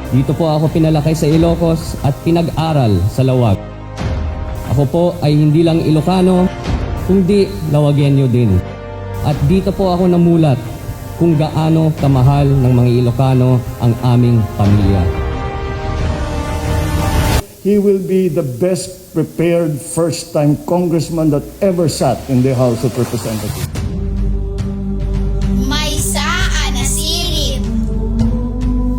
Dito po ako pinalaki sa Ilocos at pinag-aral sa Lawag. Ako po ay hindi lang Ilocano, kundi Lawagenyo din. At dito po ako namulat kung gaano kamahal ng mga Ilocano ang aming pamilya. He will be the best prepared first-time congressman that ever sat in the House of Representatives. Nasaririt.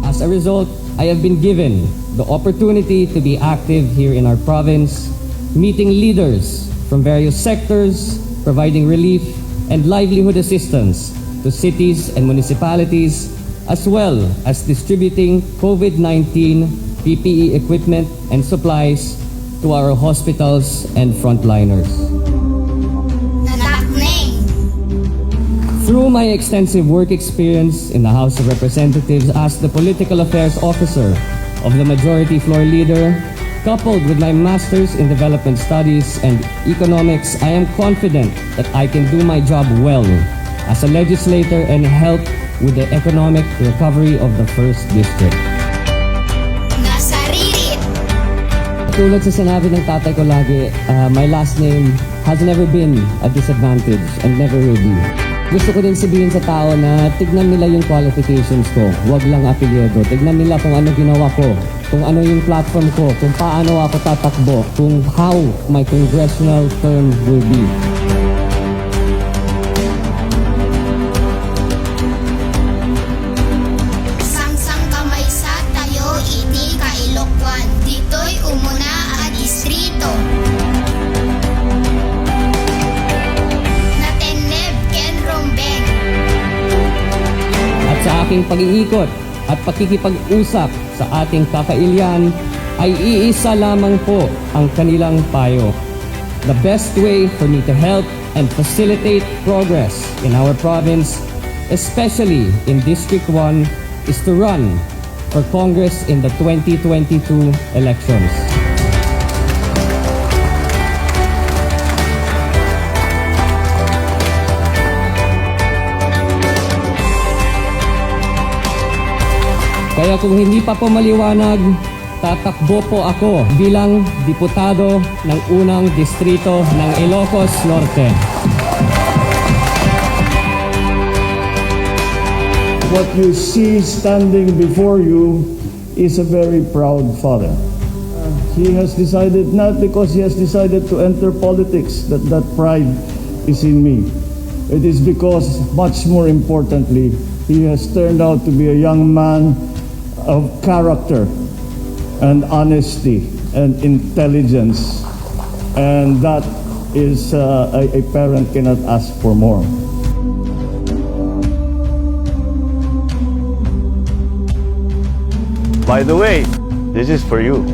As a result, I have been given the opportunity to be active here in our province, meeting leaders from various sectors, providing relief and livelihood assistance to cities and municipalities, as well as distributing COVID-19 PPE equipment and supplies to our hospitals and frontliners. Natakneng. Through my extensive work experience in the House of Representatives as the Political Affairs Officer of the Majority Floor Leader, coupled with my Master's in Development Studies and Economics, I am confident that I can do my job well as a legislator and help with the economic recovery of the 1st District. Nasaririt. Tulad sa sinabi ng tatay ko lagi, my last name has never been a disadvantage and never will be. Gusto ko din sabihin sa tao na tignan nila yung qualifications ko, wag lang apelyido. Tignan nila kung ano ginawa ko, kung ano yung platform ko, kung paano ako tatakbo, kung how my congressional term will be. Sangsang kamay sa tayo, iti ka Ilocwan. Dito'y umuna a distrito. Sa aking pag-iikot at pakikipag-usap sa ating kakailian ay iisa lamang po ang kanilang payo. The best way for me to help and facilitate progress in our province, especially in District 1, is to run for Congress in the 2022 elections. Kaya kung hindi pa po maliwanag, tatakbo po ako bilang diputado ng unang distrito ng Ilocos Norte. What you see standing before you is a very proud father. He has decided, not because he has decided to enter politics, that pride is in me. It is because, much more importantly, he has turned out to be a young man of character and honesty and intelligence, and that is a parent cannot ask for more. By the way, this is for you.